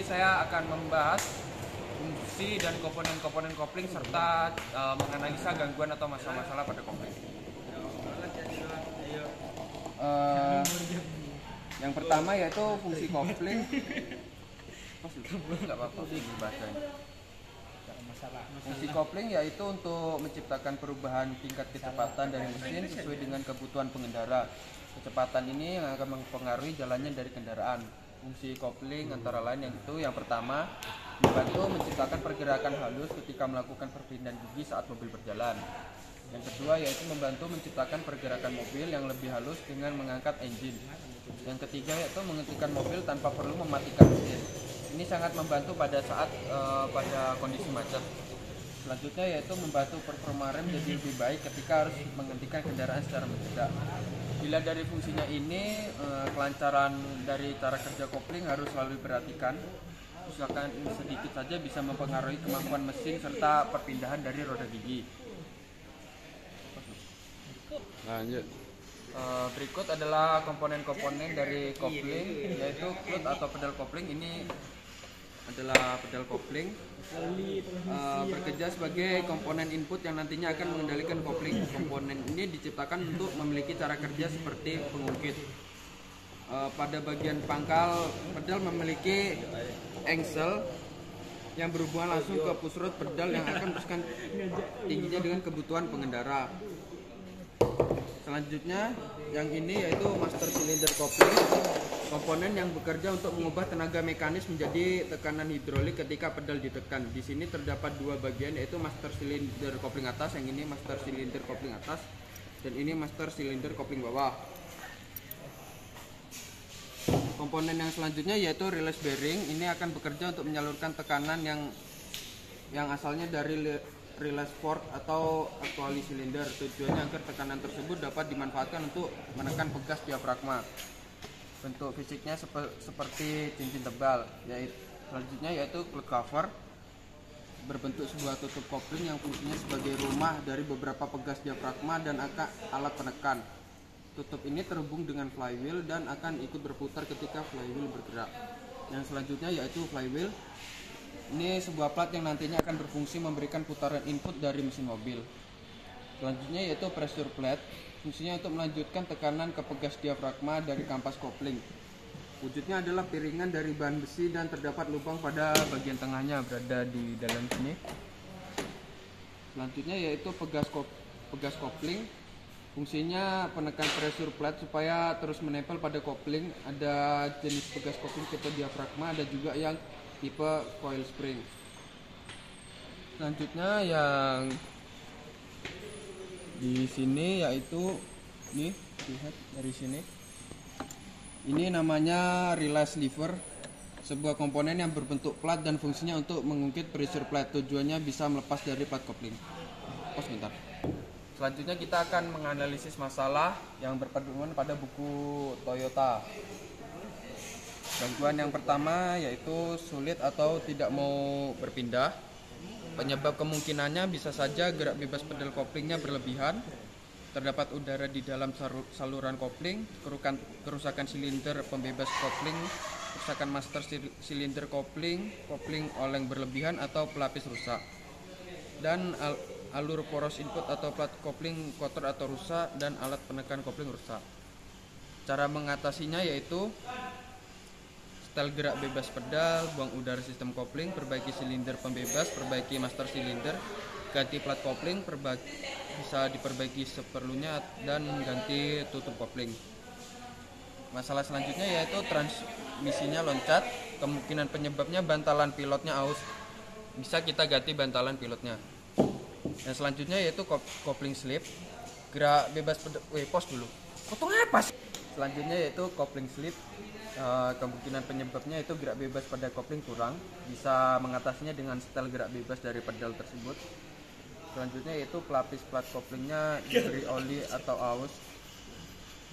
saya akan membahas fungsi dan komponen-komponen kopling serta menganalisa gangguan atau masalah-masalah pada kopling. Yang pertama yaitu fungsi kopling. Nggak apa-apa dibacanya. Fungsi kopling yaitu untuk menciptakan perubahan tingkat kecepatan dari mesin sesuai dengan kebutuhan pengendara. Kecepatan ini yang akan mempengaruhi jalannya dari kendaraan. Fungsi kopling antara lain yang pertama, membantu menciptakan pergerakan halus ketika melakukan perpindahan gigi saat mobil berjalan. Yang kedua yaitu membantu menciptakan pergerakan mobil yang lebih halus dengan mengangkat engine. Yang ketiga yaitu menghentikan mobil tanpa perlu mematikan mesin. Ini sangat membantu pada saat pada kondisi macet. Selanjutnya yaitu membantu performa rem jadi lebih baik ketika harus menghentikan kendaraan secara mendadak. Bila dari fungsinya ini, kelancaran dari cara kerja kopling harus selalu diperhatikan. Misalkan sedikit saja bisa mempengaruhi kemampuan mesin serta perpindahan dari roda gigi. Lanjut. Berikut adalah komponen-komponen dari kopling, yaitu cloth atau pedal kopling. Ini adalah pedal kopling, bekerja sebagai komponen input yang nantinya akan mengendalikan kopling. Komponen ini diciptakan untuk memiliki cara kerja seperti pengungkit. Pada bagian pangkal pedal memiliki engsel yang berhubungan langsung ke pusrod pedal yang akan meneruskan tingginya dengan kebutuhan pengendara. Selanjutnya yang ini yaitu master cylinder kopling, komponen yang bekerja untuk mengubah tenaga mekanis menjadi tekanan hidrolik ketika pedal ditekan. Di sini terdapat dua bagian yaitu master cylinder kopling atas, yang ini master cylinder kopling atas, dan ini master cylinder kopling bawah. Komponen yang selanjutnya yaitu release bearing. Ini akan bekerja untuk menyalurkan tekanan yang asalnya dari release fork atau actually silinder. Tujuannya agar tekanan tersebut dapat dimanfaatkan untuk menekan pegas diafragma. Bentuk fisiknya seperti cincin tebal. Selanjutnya yaitu cloth cover, berbentuk sebuah tutup kopling yang fungsinya sebagai rumah dari beberapa pegas diafragma dan alat penekan. Tutup ini terhubung dengan flywheel dan akan ikut berputar ketika flywheel bergerak. Yang selanjutnya yaitu flywheel. Ini sebuah plat yang nantinya akan berfungsi memberikan putaran input dari mesin mobil. Selanjutnya yaitu pressure plate. Fungsinya untuk melanjutkan tekanan ke pegas diafragma dari kampas kopling. Wujudnya adalah piringan dari bahan besi dan terdapat lubang pada bagian tengahnya berada di dalam sini. Selanjutnya yaitu pegas kopling. Fungsinya penekan pressure plate supaya terus menempel pada kopling. Ada jenis pegas kopling tipe diafragma, ada juga yang tipe coil spring. Selanjutnya yang di sini yaitu nih, lihat dari sini. Ini namanya release lever, sebuah komponen yang berbentuk plat dan fungsinya untuk mengungkit pressure plate. Tujuannya bisa melepas dari plat kopling. Oh, sebentar. Selanjutnya kita akan menganalisis masalah yang berpedoman pada buku Toyota. Gangguan yang pertama yaitu sulit atau tidak mau berpindah. Penyebab kemungkinannya bisa saja gerak bebas pedal koplingnya berlebihan, terdapat udara di dalam saluran kopling, kerusakan silinder pembebas kopling, kerusakan master silinder kopling, kopling oleng berlebihan atau pelapis rusak, dan alur poros input atau plat kopling kotor atau rusak, dan alat penekan kopling rusak. Cara mengatasinya yaitu setel gerak bebas pedal, buang udara sistem kopling, perbaiki silinder pembebas, perbaiki master silinder, ganti plat kopling, bisa diperbaiki seperlunya, dan ganti tutup kopling. Masalah selanjutnya yaitu transmisinya loncat. Kemungkinan penyebabnya bantalan pilotnya aus, bisa kita ganti bantalan pilotnya. Yang selanjutnya yaitu kopling slip, gerak bebas pedal. Pos dulu. Potong apa sih? Selanjutnya yaitu kopling slip. Kemungkinan penyebabnya itu gerak bebas pada kopling kurang, bisa mengatasinya dengan setel gerak bebas dari pedal tersebut. Selanjutnya yaitu pelapis plat koplingnya diberi oli atau aus,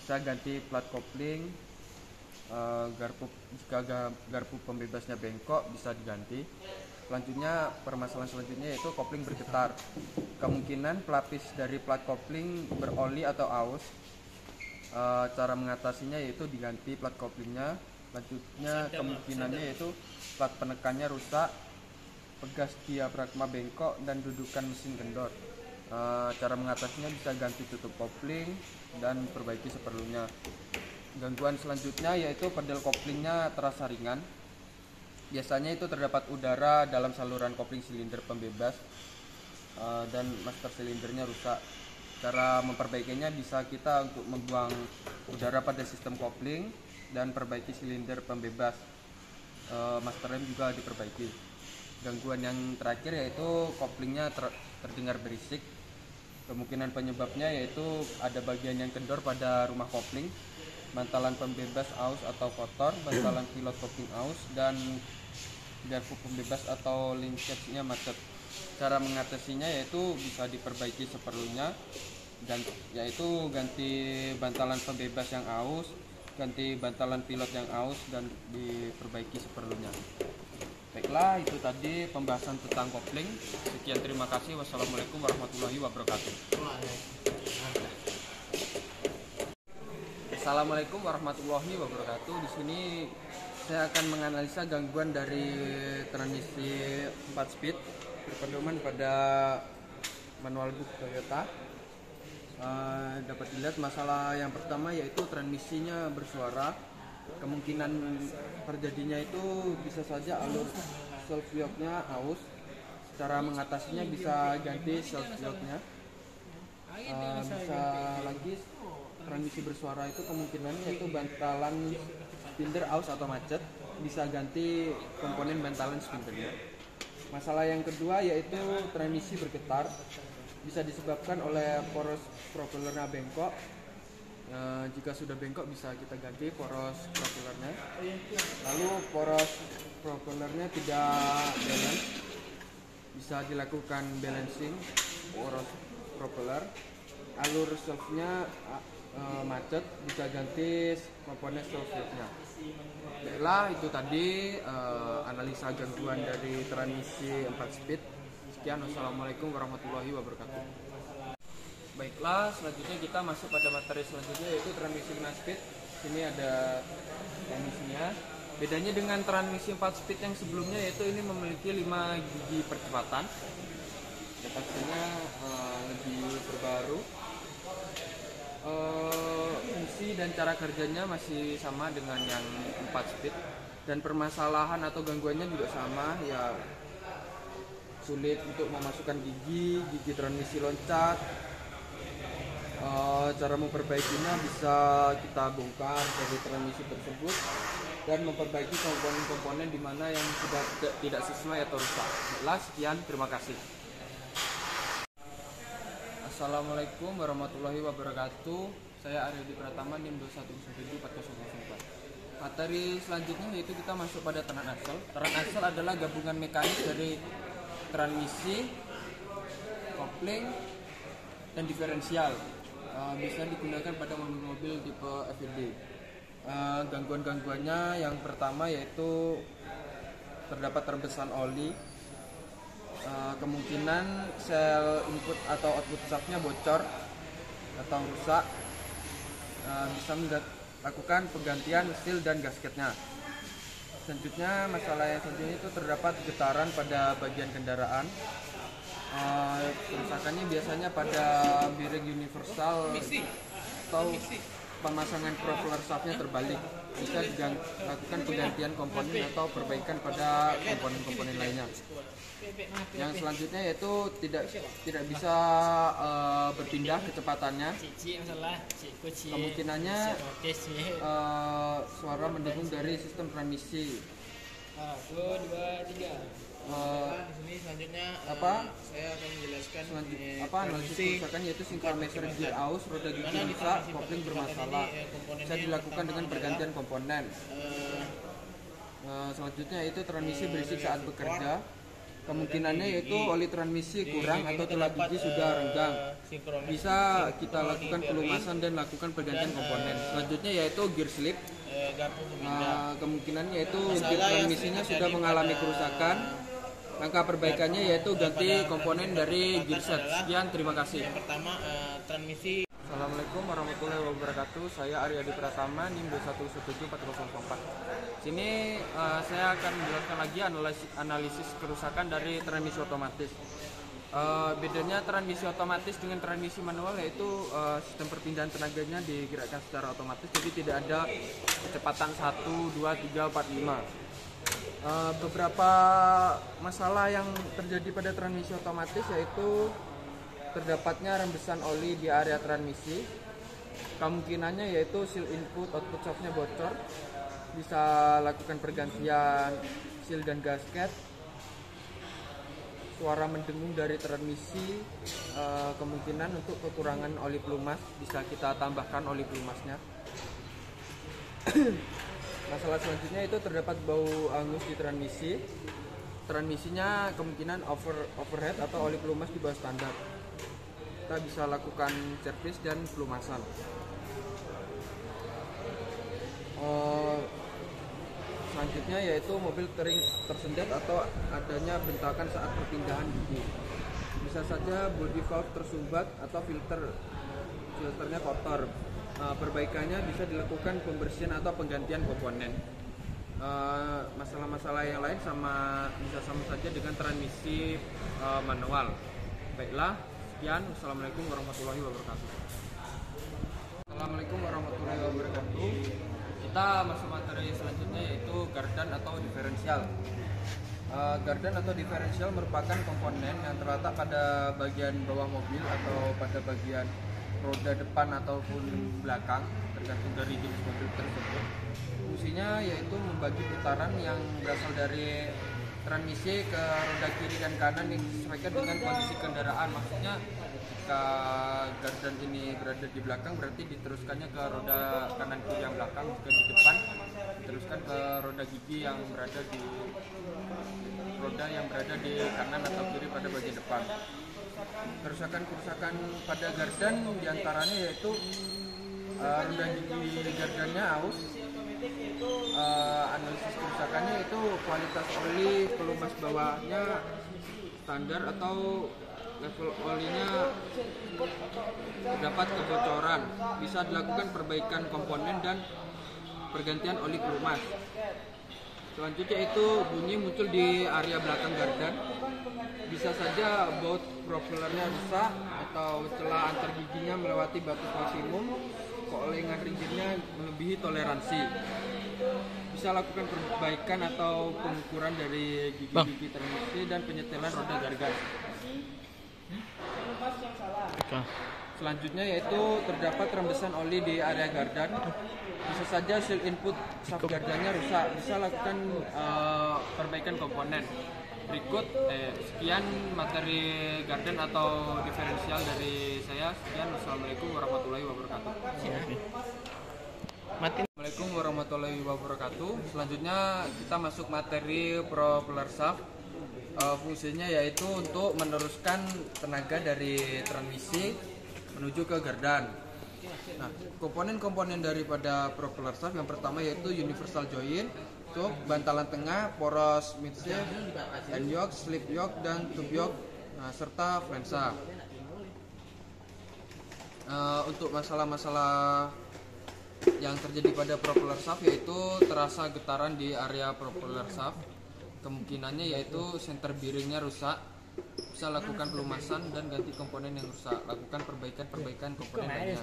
bisa ganti plat kopling. Jika garpu pembebasnya bengkok bisa diganti. Selanjutnya, permasalahan selanjutnya yaitu kopling bergetar. Kemungkinan pelapis dari plat kopling beroli atau aus. Cara mengatasinya yaitu diganti plat koplingnya. Selanjutnya kemungkinannya yaitu plat penekannya rusak, pegas diafragma bengkok, dan dudukan mesin kendor. Cara mengatasinya bisa ganti tutup kopling dan perbaiki seperlunya. Gangguan selanjutnya yaitu pedal koplingnya terasa ringan. Biasanya itu terdapat udara dalam saluran kopling silinder pembebas dan master silindernya rusak. Cara memperbaikinya bisa kita untuk membuang udara pada sistem kopling dan perbaiki silinder pembebas. Master rem juga diperbaiki. Gangguan yang terakhir yaitu koplingnya terdengar berisik. Kemungkinan penyebabnya yaitu ada bagian yang kendor pada rumah kopling, bantalan pembebas aus atau kotor, bantalan pilot kopling aus, dan garpu pembebas atau linkage-nya macet. Cara mengatasinya yaitu bisa diperbaiki seperlunya, dan yaitu ganti bantalan pembebas yang aus, ganti bantalan pilot yang aus, dan diperbaiki seperlunya. Baiklah, itu tadi pembahasan tentang kopling. Sekian, terima kasih. Wassalamualaikum warahmatullahi wabarakatuh. Assalamualaikum warahmatullahi wabarakatuh. Di sini saya akan menganalisa gangguan dari transmisi 4 speed berpedoman pada manual book Toyota. Dapat dilihat masalah yang pertama yaitu transmisinya bersuara. Kemungkinan terjadinya itu bisa saja alur self yoke-nya aus. Cara mengatasinya bisa ganti self yoke-nya. Bisa lagi transmisi bersuara itu kemungkinannya yaitu bantalan spindle aus atau macet, bisa ganti komponen bantalan spindle-nya. Masalah yang kedua yaitu transmisi bergetar, bisa disebabkan oleh poros propellernya bengkok. Jika sudah bengkok bisa kita ganti poros propellernya. Lalu poros propellernya tidak balance, bisa dilakukan balancing poros propeller. Alur self-nya macet, bisa ganti komponen self-nya. Baiklah, itu tadi analisa gangguan dari transmisi 4 speed. Sekian, wassalamualaikum warahmatullahi wabarakatuh. Baiklah, selanjutnya kita masuk pada materi selanjutnya yaitu transmisi 6 speed. Sini ada transmisinya. Bedanya dengan transmisi 4 speed yang sebelumnya yaitu ini memiliki 5 gigi percepatan. Pastinya lebih terbaru. Fungsi dan cara kerjanya masih sama dengan yang 4 speed, dan permasalahan atau gangguannya juga sama, ya sulit untuk memasukkan gigi transmisi loncat. Cara memperbaikinya bisa kita bongkar dari transmisi tersebut dan memperbaiki komponen-komponen di mana yang sudah tidak sesuai atau rusak. Baiklah, sekian, terima kasih. Assalamualaikum warahmatullahi wabarakatuh. Saya Aryadi Pratama, NIM 21174004. Materi selanjutnya yaitu kita masuk pada tenan axle. Tenan axle adalah gabungan mekanis dari transmisi, kopling, dan diferensial. Bisa digunakan pada mobil-mobil tipe FED. Gangguan-gangguannya yang pertama yaitu terdapat rembesan oli. Kemungkinan sel input atau output shaftnya bocor atau rusak. Bisa melakukan penggantian seal dan gasketnya. Selanjutnya, masalah yang selanjutnya itu terdapat getaran pada bagian kendaraan. Kerusakannya biasanya pada bearing universal atau pemasangan propeller shaftnya terbalik. Bisa dilakukan penggantian komponen atau perbaikan pada komponen-komponen lainnya. Yang selanjutnya yaitu tidak bisa berpindah kecepatannya. Kemungkinannya suara mendukung dari sistem transmisi. 1, 2, 3. Di sini selanjutnya saya akan menjelaskan analisis kerusakan yaitu sinkrometer gear aus, roda gigi rusak, kopling bermasalah. Bisa dilakukan dengan pergantian komponen. Selanjutnya yaitu transmisi berisik saat bekerja. Kemungkinannya yaitu oli transmisi kurang atau tulang gigi sudah renggang. Bisa kita lakukan pelumasan dan lakukan pergantian komponen. Selanjutnya yaitu gear slip. Kemungkinan yaitu gear transmisinya sudah mengalami kerusakan. Langkah perbaikannya yaitu ganti komponen dari gearset. Sekian, terima kasih. Yang pertama, transmisi. Assalamualaikum Assalamualaikum warahmatullahi wabarakatuh. Saya Aryadi Pratama, NIM 2174004. Sini saya akan menjelaskan lagi analisis kerusakan dari transmisi otomatis. Bedanya transmisi otomatis dengan transmisi manual yaitu sistem perpindahan tenaganya digerakkan secara otomatis, jadi tidak ada kecepatan 1, 2, 3, 4, 5. Beberapa masalah yang terjadi pada transmisi otomatis yaitu terdapatnya rembesan oli di area transmisi. Kemungkinannya yaitu seal input output shaftnya bocor. Bisa lakukan pergantian seal dan gasket. Suara mendengung dari transmisi, kemungkinan untuk kekurangan oli pelumas, bisa kita tambahkan oli pelumasnya. Masalah selanjutnya itu terdapat bau angus di transmisi. Transmisinya kemungkinan overhead atau oli pelumas di bawah standar. Kita bisa lakukan servis dan pelumasan. Selanjutnya yaitu mobil tersendat atau adanya bentakan saat perpindahan gigi. Bisa saja body valve tersumbat atau filternya kotor. Perbaikannya bisa dilakukan pembersihan atau penggantian komponen. Masalah-masalah yang lain bisa sama saja dengan transmisi manual. Baiklah, sekian. Assalamualaikum warahmatullahi wabarakatuh. Assalamualaikum warahmatullahi wabarakatuh. Kita masuk materi selanjutnya yaitu gardan atau diferensial. Gardan atau diferensial merupakan komponen yang terletak pada bagian bawah mobil atau pada bagian roda depan ataupun belakang, tergantung dari jenis mobil tersebut. Fungsinya yaitu membagi putaran yang berasal dari transmisi ke roda kiri dan kanan yang disesuaikan dengan kondisi kendaraan. Maksudnya jika gardan ini berada di belakang berarti diteruskannya ke roda kanan kiri yang belakang, jika di depan diteruskan ke roda gigi yang berada di kanan atau kiri pada bagian depan. Kerusakan pada gardan diantaranya yaitu roda gigi gardannya aus. Analisis kerusakannya itu kualitas oli pelumas bawahnya standar atau level olinya terdapat kebocoran. Bisa dilakukan perbaikan komponen dan pergantian oli pelumas. Selanjutnya itu bunyi muncul di area belakang gardan. Bisa saja baut propellernya rusak atau celah antar giginya melewati batas maksimum, keolengan rigidnya melebihi toleransi. Bisa lakukan perbaikan atau pengukuran dari gigi-gigi transmisi dan penyetelan roda gardan. Selanjutnya yaitu terdapat rembesan oli di area gardan. Bisa saja seal input shaft gardannya rusak. Bisa lakukan perbaikan komponen. Berikut sekian materi gardan atau diferensial dari saya. Sekian, wassalamualaikum warahmatullahi wabarakatuh. Assalamualaikum warahmatullahi wabarakatuh. Selanjutnya kita masuk materi propeller shaft. Fungsinya yaitu untuk meneruskan tenaga dari transmisi menuju ke gardan. Nah, komponen-komponen daripada propeller shaft yang pertama yaitu universal joint, tube, bantalan tengah, poros midshaft, end yoke, slip yoke, dan tube yoke, serta flansa. Untuk masalah-masalah yang terjadi pada propeller shaft yaitu terasa getaran di area propeller shaft. Kemungkinannya yaitu senter bearingnya rusak. Bisa lakukan pelumasan dan ganti komponen yang rusak. Lakukan perbaikan komponen lainnya.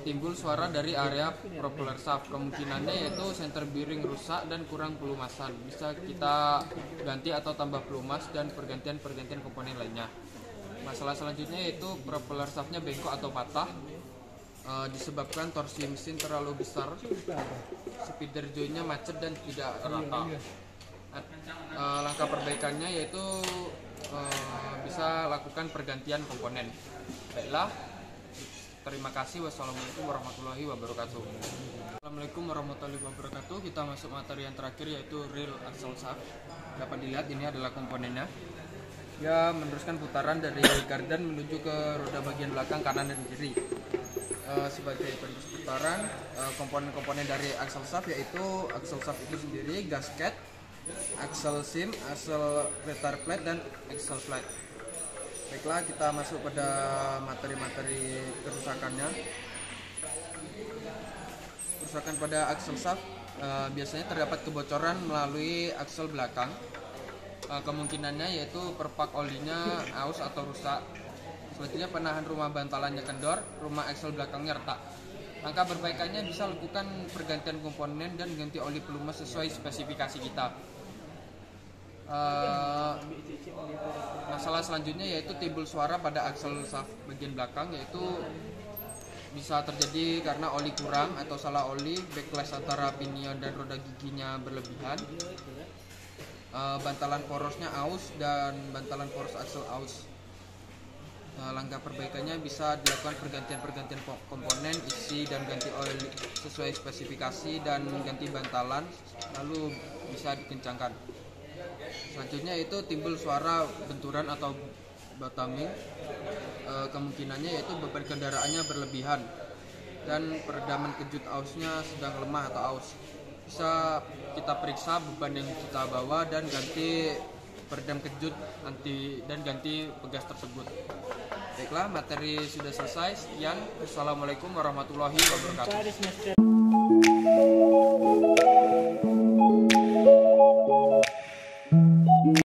Timbul suara dari area propeller shaft. Kemungkinannya yaitu center bearing rusak dan kurang pelumasan. Bisa kita ganti atau tambah pelumas dan pergantian komponen lainnya. Masalah selanjutnya yaitu propeller shaftnya bengkok atau patah. Disebabkan torsi mesin terlalu besar, spider jointnya macet dan tidak rata. Langkah perbaikannya yaitu bisa lakukan pergantian komponen. Baiklah, terima kasih. Wassalamualaikum warahmatullahi wabarakatuh. Assalamualaikum warahmatullahi wabarakatuh. Kita masuk materi yang terakhir yaitu rear axle shaft. Dapat dilihat ini adalah komponennya. Dia meneruskan putaran dari gardan menuju ke roda bagian belakang kanan dan kiri. Sebagai penerus putaran, komponen-komponen dari axle shaft yaitu axle shaft itu sendiri, gasket, axle sim, axle retard plate, dan axle plate. Baiklah, kita masuk pada materi-materi kerusakannya. Kerusakan pada aksel shaft biasanya terdapat kebocoran melalui aksel belakang. Kemungkinannya yaitu perpak olinya aus atau rusak. Selanjutnya penahan rumah bantalannya kendor, rumah aksel belakangnya retak. Langkah perbaikannya bisa lakukan pergantian komponen dan ganti oli pelumas sesuai spesifikasi kita. Masalah selanjutnya yaitu timbul suara pada aksel shaft bagian belakang, yaitu bisa terjadi karena oli kurang atau salah oli, backlash antara pinion dan roda giginya berlebihan, bantalan porosnya aus dan bantalan poros aksel aus. Langkah perbaikannya bisa dilakukan pergantian komponen, isi dan ganti oli sesuai spesifikasi dan ganti bantalan, lalu bisa dikencangkan. Selanjutnya itu timbul suara benturan atau bottoming. Kemungkinannya yaitu beban kendaraannya berlebihan dan peredaman kejut ausnya sedang lemah atau aus. Bisa kita periksa beban yang kita bawa dan ganti peredam kejut dan ganti pegas tersebut. Baiklah, materi sudah selesai. Sekian. Wassalamualaikum warahmatullahi wabarakatuh.